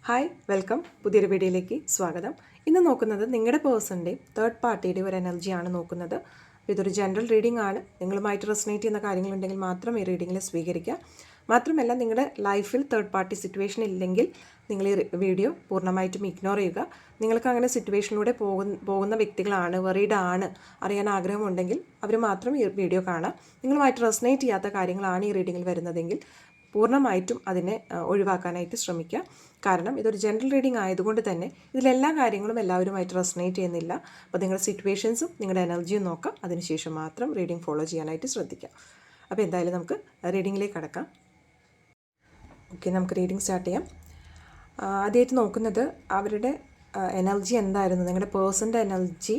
Hi welcome പുതിയൊരു വീഡിയോയിലേക്ക് സ്വാഗതം. ഇന്ന് നോക്കുന്നത് നിങ്ങളുടെ പേഴ്സണിൻ്റെയും തേർഡ് പാർട്ടിയുടെയും ഒരു എനർജിയാണ് നോക്കുന്നത്. ഇതൊരു ജനറൽ റീഡിംഗ് ആണ്. നിങ്ങളുമായിട്ട് റെസണേറ്റ് ചെയ്യുന്ന കാര്യങ്ങളുണ്ടെങ്കിൽ മാത്രം ഈ റീഡിങ്ങിൽ സ്വീകരിക്കുക. മാത്രമല്ല നിങ്ങളുടെ ലൈഫിൽ തേർഡ് പാർട്ടി സിറ്റുവേഷൻ ഇല്ലെങ്കിൽ നിങ്ങൾ ഈ വീഡിയോ പൂർണ്ണമായിട്ടും ഇഗ്നോർ ചെയ്യുക. നിങ്ങൾക്ക് അങ്ങനെ സിറ്റുവേഷനിലൂടെ പോകുന്ന വ്യക്തികളാണ്, വറീഡ് ആണ്, അറിയാൻ ആഗ്രഹമുണ്ടെങ്കിൽ അവർ മാത്രം ഈ വീഡിയോ കാണാം. നിങ്ങളുമായിട്ട് റെസണേറ്റ് ചെയ്യാത്ത കാര്യങ്ങളാണ് ഈ റീഡിങ്ങിൽ വരുന്നതെങ്കിൽ പൂർണ്ണമായിട്ടും അതിനെ ഒഴിവാക്കാനായിട്ട് ശ്രമിക്കുക. കാരണം ഇതൊരു ജനറൽ റീഡിംഗ് ആയതുകൊണ്ട് തന്നെ ഇതിലെല്ലാ കാര്യങ്ങളും എല്ലാവരുമായിട്ട് റെസണേറ്റ് ചെയ്യുന്നില്ല. അപ്പോൾ നിങ്ങളുടെ സിറ്റുവേഷൻസും നിങ്ങളുടെ എനർജിയും നോക്കാം. അതിനുശേഷം മാത്രം റീഡിംഗ് ഫോളോ ചെയ്യാനായിട്ട് ശ്രദ്ധിക്കാം. അപ്പോൾ എന്തായാലും നമുക്ക് റീഡിങ്ങിലേക്ക് കടക്കാം. ഓക്കെ, നമുക്ക് റീഡിംഗ് സ്റ്റാർട്ട് ചെയ്യാം. ആദ്യമായിട്ട് നോക്കുന്നത് അവരുടെ എനർജി എന്തായിരുന്നു, നിങ്ങളുടെ പേഴ്സൻ്റെ എനർജി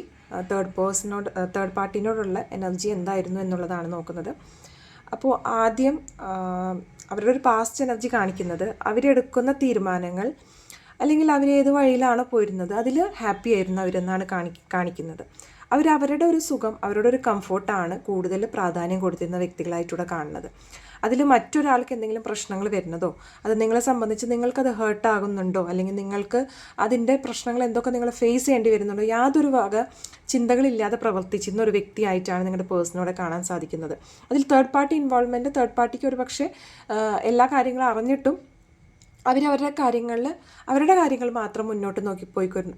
തേർഡ് പാർട്ടിനോടുള്ള എനർജി എന്തായിരുന്നു എന്നുള്ളതാണ് നോക്കുന്നത്. അപ്പോൾ ആദ്യം അവരുടെ ഒരു പാസ്റ്റ് എനർജി കാണിക്കുന്നത് അവരെടുക്കുന്ന തീരുമാനങ്ങൾ അല്ലെങ്കിൽ അവരേത് വഴിയിലാണോ പോയിരുന്നത് അതിൽ ഹാപ്പി ആയിരുന്നു അവരെന്നാണ് കാണിക്കുന്നത്. അവരവരുടെ ഒരു സുഖം, അവരുടെ ഒരു കംഫോർട്ടാണ് കൂടുതൽ പ്രാധാന്യം കൊടുത്തിരുന്ന വ്യക്തികളായിട്ടൂടെ കാണുന്നത്. അതിൽ മറ്റൊരാൾക്ക് എന്തെങ്കിലും പ്രശ്നങ്ങൾ വരുന്നതോ അത് നിങ്ങളെ സംബന്ധിച്ച് നിങ്ങൾക്കത് ഹേർട്ടാകുന്നുണ്ടോ അല്ലെങ്കിൽ നിങ്ങൾക്ക് അതിൻ്റെ പ്രശ്നങ്ങൾ എന്തൊക്കെ നിങ്ങൾ ഫേസ് ചെയ്യേണ്ടി വരുന്നുണ്ടോ യാതൊരു വക ചിന്തകളില്ലാതെ പ്രവർത്തിച്ചിരുന്ന ഒരു വ്യക്തിയായിട്ടാണ് നിങ്ങളുടെ പേഴ്സണോടെ കാണാൻ സാധിക്കുന്നത്. അതിൽ തേർഡ് പാർട്ടി ഇൻവോൾവ്മെൻറ്റ്, തേർഡ് പാർട്ടിക്ക് ഒരു പക്ഷേ എല്ലാ കാര്യങ്ങളും അറിഞ്ഞിട്ടും അവരവരുടെ കാര്യങ്ങൾ മാത്രം മുന്നോട്ട് നോക്കി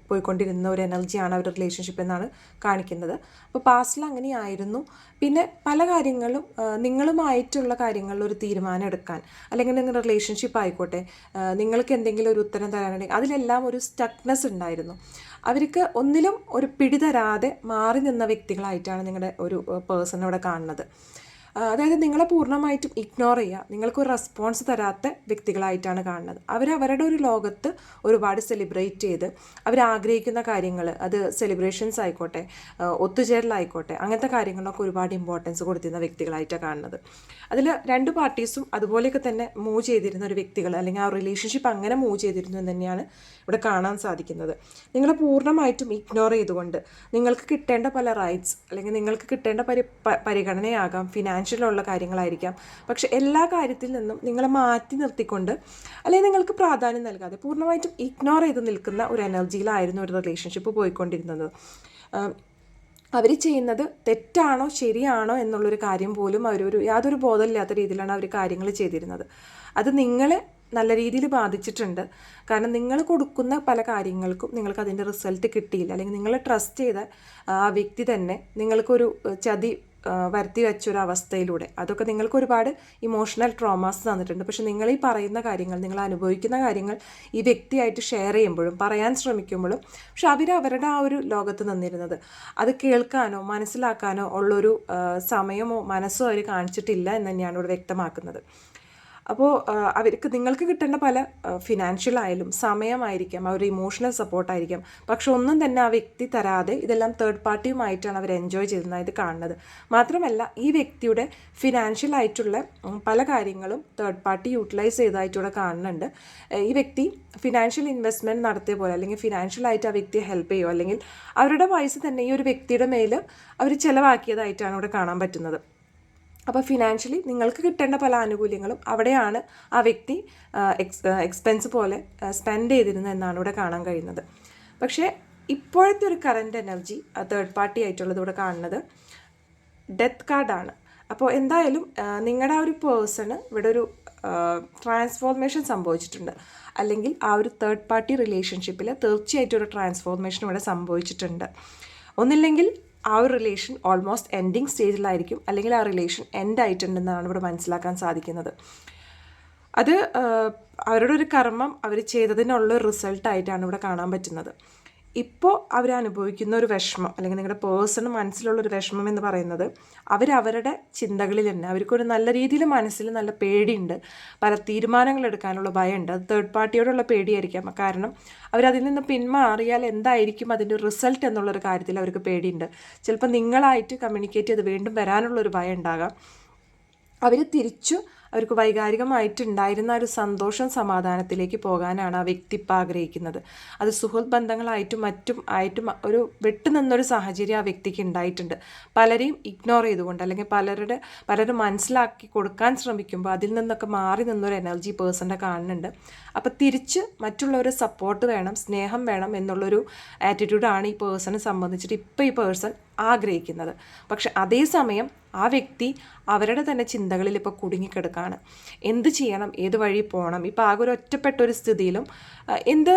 പോയിക്കൊണ്ടിരുന്ന ഒരു എനർജിയാണ് അവരുടെ റിലേഷൻഷിപ്പ് എന്നാണ് കാണിക്കുന്നത്. അപ്പോൾ പാസ്റ്റിൽ അങ്ങനെയായിരുന്നു. പിന്നെ പല കാര്യങ്ങളും നിങ്ങളുമായിട്ടുള്ള കാര്യങ്ങളിൽ ഒരു തീരുമാനം എടുക്കാൻ അല്ലെങ്കിൽ നിങ്ങളുടെ റിലേഷൻഷിപ്പ് ആയിക്കോട്ടെ, നിങ്ങൾക്ക് എന്തെങ്കിലും ഒരു ഉത്തരം തരാനുണ്ടെങ്കിൽ അതിലെല്ലാം ഒരു സ്റ്റക്നെസ് ഉണ്ടായിരുന്നു. അവർക്ക് ഒന്നിലും ഒരു പിടി തരാതെ മാറി നിന്ന വ്യക്തികളായിട്ടാണ് നിങ്ങളുടെ ഒരു പേഴ്സൺ ഇവിടെ കാണുന്നത്. അതായത് നിങ്ങളെ പൂർണ്ണമായിട്ടും ഇഗ്നോർ ചെയ്യുക, നിങ്ങൾക്കൊരു റെസ്പോൺസ് തരാത്ത വ്യക്തികളായിട്ടാണ് കാണുന്നത്. അവരവരുടെ ഒരു ലോകത്ത് ഒരുപാട് സെലിബ്രേറ്റ് ചെയ്ത് അവരാഗ്രഹിക്കുന്ന കാര്യങ്ങൾ, അത് സെലിബ്രേഷൻസ് ആയിക്കോട്ടെ, ഒത്തുചേരലായിക്കോട്ടെ, അങ്ങനത്തെ കാര്യങ്ങളിലൊക്കെ ഒരുപാട് ഇമ്പോർട്ടൻസ് കൊടുത്തിരുന്ന വ്യക്തികളായിട്ടാണ് കാണുന്നത്. അതിൽ രണ്ട് പാർട്ടീസും അതുപോലെയൊക്കെ തന്നെ മൂവ് ചെയ്തിരുന്ന ഒരു വ്യക്തികൾ അല്ലെങ്കിൽ ആ റിലേഷൻഷിപ്പ് അങ്ങനെ മൂവ് ചെയ്തിരുന്നു എന്ന് തന്നെയാണ് ഇവിടെ കാണാൻ സാധിക്കുന്നത്. നിങ്ങളെ പൂർണ്ണമായിട്ടും ഇഗ്നോർ ചെയ്തുകൊണ്ട് നിങ്ങൾക്ക് കിട്ടേണ്ട പല റൈറ്റ്സ് അല്ലെങ്കിൽ നിങ്ങൾക്ക് കിട്ടേണ്ട പരിഗണനയാകാം, ഫിനാൻഷ്യലുള്ള കാര്യങ്ങളായിരിക്കാം, പക്ഷെ എല്ലാ കാര്യത്തിൽ നിന്നും നിങ്ങളെ മാറ്റി നിർത്തിക്കൊണ്ട് അല്ലെങ്കിൽ നിങ്ങൾക്ക് പ്രാധാന്യം നൽകാതെ പൂർണ്ണമായിട്ടും ഇഗ്നോർ ചെയ്ത് നിൽക്കുന്ന ഒരു എനർജിയിലായിരുന്നു ഒരു റിലേഷൻഷിപ്പ് പോയിക്കൊണ്ടിരുന്നത്. അവർ ചെയ്യുന്നത് തെറ്റാണോ ശരിയാണോ എന്നുള്ളൊരു കാര്യം പോലും യാതൊരു ബോധമില്ലാത്ത രീതിയിലാണ് അവർ കാര്യങ്ങൾ ചെയ്തിരുന്നത്. അത് നിങ്ങളെ നല്ല രീതിയിൽ ബാധിച്ചിട്ടുണ്ട്. കാരണം നിങ്ങൾ കൊടുക്കുന്ന പല കാര്യങ്ങൾക്കും നിങ്ങൾക്ക് അതിൻ്റെ റിസൾട്ട് കിട്ടിയില്ല, അല്ലെങ്കിൽ നിങ്ങൾ ട്രസ്റ്റ് ചെയ്ത ആ വ്യക്തി തന്നെ നിങ്ങൾക്കൊരു ചതി വരുത്തി വെച്ചൊരവസ്ഥയിലൂടെ അതൊക്കെ നിങ്ങൾക്ക് ഒരുപാട് ഇമോഷണൽ ട്രോമാസ് തന്നിട്ടുണ്ട്. പക്ഷെ നിങ്ങൾ ഈ പറയുന്ന കാര്യങ്ങൾ, നിങ്ങൾ അനുഭവിക്കുന്ന കാര്യങ്ങൾ ഈ വ്യക്തിയായിട്ട് ഷെയർ ചെയ്യുമ്പോഴും പറയാൻ ശ്രമിക്കുമ്പോഴും പക്ഷെ അവരുടെ ആ ഒരു ലോകത്ത് നിന്നിരുന്നത് അത് കേൾക്കാനോ മനസ്സിലാക്കാനോ ഉള്ളൊരു സമയമോ മനസ്സോ അവർ കാണിച്ചിട്ടില്ല എന്ന് തന്നെയാണ് ഇവിടെ വ്യക്തമാക്കുന്നത്. അപ്പോൾ നിങ്ങൾക്ക് കിട്ടേണ്ട പല ഫിനാൻഷ്യൽ ആയാലും സമയമായിരിക്കാം, അവർ ഇമോഷണൽ സപ്പോർട്ടായിരിക്കാം, പക്ഷെ ഒന്നും തന്നെ ആ വ്യക്തി തരാതെ ഇതെല്ലാം തേർഡ് പാർട്ടിയുമായിട്ടാണ് അവർ എൻജോയ് ചെയ്യുന്നതായിട്ട് കാണുന്നത്. മാത്രമല്ല ഈ വ്യക്തിയുടെ ഫിനാൻഷ്യൽ ആയിട്ടുള്ള പല കാര്യങ്ങളും തേർഡ് പാർട്ടി യൂട്ടിലൈസ് ചെയ്തതായിട്ടൂടെ കാണുന്നുണ്ട്. ഈ വ്യക്തി ഫിനാൻഷ്യൽ ഇൻവെസ്റ്റ്മെൻറ്റ് നടത്തിയ പോലെ അല്ലെങ്കിൽ ഫിനാൻഷ്യലായിട്ട് ആ വ്യക്തിയെ ഹെൽപ്പ് ചെയ്യുമോ അല്ലെങ്കിൽ അവരുടെ പൈസ തന്നെ ഈ ഒരു വ്യക്തിയുടെ മേൽ അവർ ചിലവാക്കിയതായിട്ടാണ് ഇവിടെ കാണാൻ പറ്റുന്നത്. അപ്പോൾ ഫിനാൻഷ്യലി നിങ്ങൾക്ക് കിട്ടേണ്ട പല ആനുകൂല്യങ്ങളും അവിടെയാണ് ആ വ്യക്തി എക്സ്പെൻസ് പോലെ സ്പെൻഡ് ചെയ്തിരുന്നത് എന്നാണ് ഇവിടെ കാണാൻ കഴിയുന്നത്. പക്ഷേ ഇപ്പോഴത്തെ ഒരു കറൻറ്റ് എനർജി തേർഡ് പാർട്ടി ആയിട്ടുള്ളത് ഇവിടെ കാണുന്നത് ഡെത്ത് കാർഡാണ്. അപ്പോൾ എന്തായാലും നിങ്ങളുടെ ആ ഒരു പേഴ്സണ് ഇവിടെ ഒരു ട്രാൻസ്ഫോർമേഷൻ സംഭവിച്ചിട്ടുണ്ട്, അല്ലെങ്കിൽ ആ ഒരു തേർഡ് പാർട്ടി റിലേഷൻഷിപ്പിൽ തീർച്ചയായിട്ടും ഒരു ട്രാൻസ്ഫോർമേഷൻ ഇവിടെ സംഭവിച്ചിട്ടുണ്ട്. ഒന്നില്ലെങ്കിൽ ആ ഒരു റിലേഷൻ ഓൾമോസ്റ്റ് എൻഡിങ് സ്റ്റേജിലായിരിക്കും, അല്ലെങ്കിൽ ആ റിലേഷൻ എൻഡ് ആയിട്ടുണ്ടെന്നാണ് ഇവിടെ മനസ്സിലാക്കാൻ സാധിക്കുന്നത്. അത് അവരുടെ ഒരു കർമ്മം അവർ ചെയ്തതിനുള്ള റിസൾട്ടായിട്ടാണ് ഇവിടെ കാണാൻ പറ്റുന്നത്. ഇപ്പോൾ അവരനുഭവിക്കുന്ന ഒരു വിഷമം അല്ലെങ്കിൽ നിങ്ങളുടെ പേഴ്സണ് മനസ്സിലുള്ളൊരു വിഷമം എന്ന് പറയുന്നത് അവരവരുടെ ചിന്തകളിൽ തന്നെ അവർക്കൊരു നല്ല രീതിയിൽ മനസ്സിൽ നല്ല പേടിയുണ്ട്, പല തീരുമാനങ്ങൾ എടുക്കാനുള്ള ഭയമുണ്ട്. അത് തേർഡ് പാർട്ടിയോടുള്ള പേടിയായിരിക്കാം. കാരണം അവരതിൽ നിന്ന് പിന്മാറിയാൽ എന്തായിരിക്കും അതിൻ്റെ റിസൾട്ട് എന്നുള്ളൊരു കാര്യത്തിൽ അവർക്ക് പേടിയുണ്ട്. ചിലപ്പോൾ നിങ്ങളായിട്ട് കമ്മ്യൂണിക്കേറ്റ് ചെയ്ത് വീണ്ടും വരാനുള്ളൊരു ഭയം ഉണ്ടാകാം. അവർ തിരിച്ചു അവർക്ക് വൈകാരികമായിട്ടുണ്ടായിരുന്ന ഒരു സന്തോഷം സമാധാനത്തിലേക്ക് പോകാനാണ് ആ വ്യക്തി ഇപ്പം ആഗ്രഹിക്കുന്നത്. അത് സുഹൃത്ത് ബന്ധങ്ങളായിട്ടും മറ്റും ഒരു വിട്ടുനിന്നൊരു സാഹചര്യം ആ വ്യക്തിക്ക് ഉണ്ടായിട്ടുണ്ട്. പലരെയും ഇഗ്നോർ ചെയ്തുകൊണ്ട് അല്ലെങ്കിൽ പലരും മനസ്സിലാക്കി കൊടുക്കാൻ ശ്രമിക്കുമ്പോൾ അതിൽ നിന്നൊക്കെ മാറി നിന്നൊരു എനർജി പേഴ്സൻ്റെ കാണുന്നുണ്ട്. അപ്പോൾ തിരിച്ച് മറ്റുള്ളവരെ സപ്പോർട്ട് വേണം, സ്നേഹം വേണം എന്നുള്ളൊരു ആറ്റിറ്റ്യൂഡാണ് ഈ പേഴ്സണെ സംബന്ധിച്ചിട്ട് ഇപ്പോൾ ഈ പേഴ്സൺ ആഗ്രഹിക്കുന്നത്. പക്ഷെ അതേസമയം ആ വ്യക്തി അവരുടെ തന്നെ ചിന്തകളിൽ ഇപ്പോൾ കുടുങ്ങിക്കിടക്കുകയാണ്. എന്ത് ചെയ്യണം, ഏത് വഴി പോകണം, ഇപ്പോൾ ആകെ ഒരു ഒറ്റപ്പെട്ട ഒരു സ്ഥിതിയിലും എന്ത്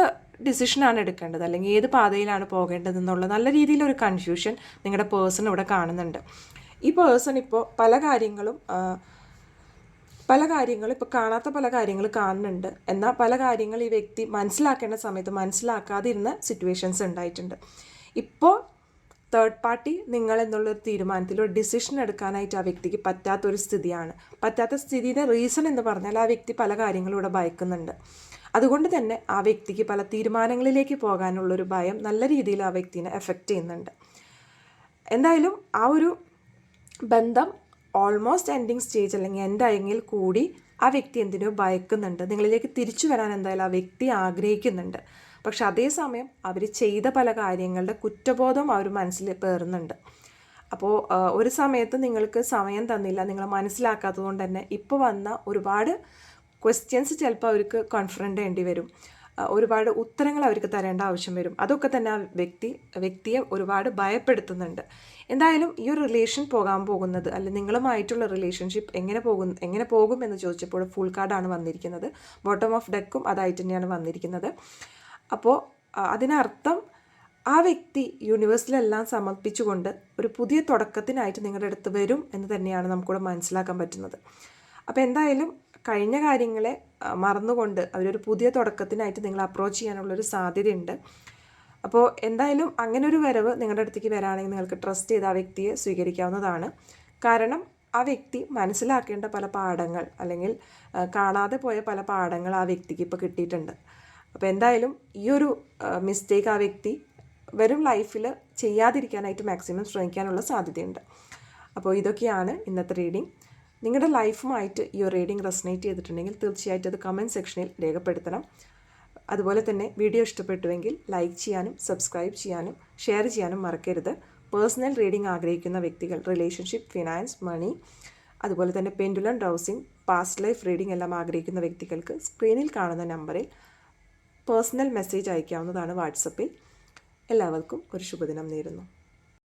ഡിസിഷനാണ് എടുക്കേണ്ടത് അല്ലെങ്കിൽ ഏത് പാതയിലാണ് പോകേണ്ടതെന്നുള്ള നല്ല രീതിയിലൊരു കൺഫ്യൂഷൻ നിങ്ങളുടെ പേഴ്സൺ ഇവിടെ കാണുന്നുണ്ട്. ഈ പേഴ്സൺ ഇപ്പോൾ പല കാര്യങ്ങളും ഇപ്പോൾ കാണാത്ത പല കാര്യങ്ങൾ കാണുന്നുണ്ട്. എന്നാൽ പല കാര്യങ്ങൾ ഈ വ്യക്തി മനസ്സിലാക്കേണ്ട സമയത്ത് മനസ്സിലാക്കാതിരുന്ന സിറ്റുവേഷൻസ് ഉണ്ടായിട്ടുണ്ട്. ഇപ്പോൾ തേർഡ് പാർട്ടി നിങ്ങൾ എന്നുള്ളൊരു തീരുമാനത്തിൽ ഒരു ഡിസിഷൻ എടുക്കാനായിട്ട് ആ വ്യക്തിക്ക് പറ്റാത്തൊരു സ്ഥിതിയാണ്. പറ്റാത്ത സ്ഥിതിയുടെ റീസൺ എന്ന് പറഞ്ഞാൽ ആ വ്യക്തി പല കാര്യങ്ങളും ഇവിടെ ഭയക്കുന്നുണ്ട്. അതുകൊണ്ട് തന്നെ ആ വ്യക്തിക്ക് പല തീരുമാനങ്ങളിലേക്ക് പോകാനുള്ളൊരു ഭയം നല്ല രീതിയിൽ ആ വ്യക്തിനെ എഫക്റ്റ് ചെയ്യുന്നുണ്ട്. എന്തായാലും ആ ഒരു ബന്ധം ഓൾമോസ്റ്റ് എൻഡിങ് സ്റ്റേജ് അല്ലെങ്കിൽ എൻഡായെങ്കിൽ കൂടി ആ വ്യക്തി എന്തിനോ ഭയക്കുന്നുണ്ട്. നിങ്ങളിലേക്ക് തിരിച്ചു വരാൻ എന്തായാലും ആ വ്യക്തി ആഗ്രഹിക്കുന്നുണ്ട്. പക്ഷെ അതേസമയം അവർ ചെയ്ത പല കാര്യങ്ങളുടെ കുറ്റബോധം അവർ മനസ്സിൽ പേറുന്നുണ്ട്. അപ്പോൾ ഒരു സമയത്ത് നിങ്ങൾക്ക് സമയം തന്നില്ല, നിങ്ങൾ മനസ്സിലാക്കാത്തത് കൊണ്ട് തന്നെ ഇപ്പോൾ വന്ന ഒരുപാട് ക്വസ്റ്റ്യൻസ് ചിലപ്പോൾ അവർക്ക് കോൺഫ്രണ്ട് ചെയ്യേണ്ടി വരും. ഒരുപാട് ഉത്തരങ്ങൾ അവർക്ക് തരേണ്ട ആവശ്യം വരും. അതൊക്കെ തന്നെ ആ വ്യക്തിയെ ഒരുപാട് ഭയപ്പെടുത്തുന്നുണ്ട്. എന്തായാലും ഈ ഒരു റിലേഷൻ പോകാൻ പോകുന്നത് അല്ലെങ്കിൽ നിങ്ങളുമായിട്ടുള്ള റിലേഷൻഷിപ്പ് എങ്ങനെ പോകും എന്ന് ചോദിച്ചപ്പോൾ ഫുൾ കാർഡാണ് വന്നിരിക്കുന്നത്. ബോട്ടം ഓഫ് ഡെക്കും അതായിട്ട് തന്നെയാണ് വന്നിരിക്കുന്നത്. അപ്പോൾ അതിനർത്ഥം ആ വ്യക്തി യൂണിവേഴ്സിലെല്ലാം സമർപ്പിച്ചുകൊണ്ട് ഒരു പുതിയ തുടക്കത്തിനായിട്ട് നിങ്ങളുടെ അടുത്ത് വരും എന്ന് തന്നെയാണ് നമുക്കിവിടെ മനസ്സിലാക്കാൻ പറ്റുന്നത്. അപ്പോൾ എന്തായാലും കഴിഞ്ഞ കാര്യങ്ങളെ മറന്നുകൊണ്ട് അവരൊരു പുതിയ തുടക്കത്തിനായിട്ട് നിങ്ങൾ അപ്രോച്ച് ചെയ്യാനുള്ളൊരു സാധ്യതയുണ്ട്. അപ്പോൾ എന്തായാലും അങ്ങനെ ഒരു വരവ് നിങ്ങളുടെ അടുത്തേക്ക് വരാണെങ്കിൽ നിങ്ങൾക്ക് ട്രസ്റ്റ് ചെയ്ത് ആ വ്യക്തിയെ സ്വീകരിക്കാവുന്നതാണ്. കാരണം ആ വ്യക്തി മനസ്സിലാക്കേണ്ട പല പാഠങ്ങൾ അല്ലെങ്കിൽ കാണാതെ പോയ പല പാഠങ്ങൾ ആ വ്യക്തിക്ക് ഇപ്പോൾ കിട്ടിയിട്ടുണ്ട്. അപ്പോൾ എന്തായാലും ഈ ഒരു മിസ്റ്റേക്ക് ആ വ്യക്തി വരും ലൈഫിൽ ചെയ്യാതിരിക്കാനായിട്ട് മാക്സിമം ശ്രമിക്കാനുള്ള സാധ്യതയുണ്ട്. അപ്പോൾ ഇതൊക്കെയാണ് ഇന്നത്തെ റീഡിംഗ്. നിങ്ങളുടെ ലൈഫുമായിട്ട് ഈ ഒരു റീഡിംഗ് റെസനേറ്റ് ചെയ്തിട്ടുണ്ടെങ്കിൽ തീർച്ചയായിട്ടും അത് കമൻറ്റ് സെക്ഷനിൽ രേഖപ്പെടുത്തണം. അതുപോലെ തന്നെ വീഡിയോ ഇഷ്ടപ്പെട്ടുവെങ്കിൽ ലൈക്ക് ചെയ്യാനും സബ്സ്ക്രൈബ് ചെയ്യാനും ഷെയർ ചെയ്യാനും മറക്കരുത്. പേഴ്സണൽ റീഡിംഗ് ആഗ്രഹിക്കുന്ന വ്യക്തികൾ, റിലേഷൻഷിപ്പ്, ഫിനാൻസ്, മണി, അതുപോലെ തന്നെ pendulum dousing, past life reading എല്ലാം ആഗ്രഹിക്കുന്ന വ്യക്തികൾക്ക് സ്ക്രീനിൽ കാണുന്ന നമ്പറിൽ പേഴ്സണൽ മെസ്സേജ് അയക്കാവുന്നതാണ് വാട്സപ്പിൽ. എല്ലാവർക്കും ഒരു ശുഭദിനം നേരുന്നു.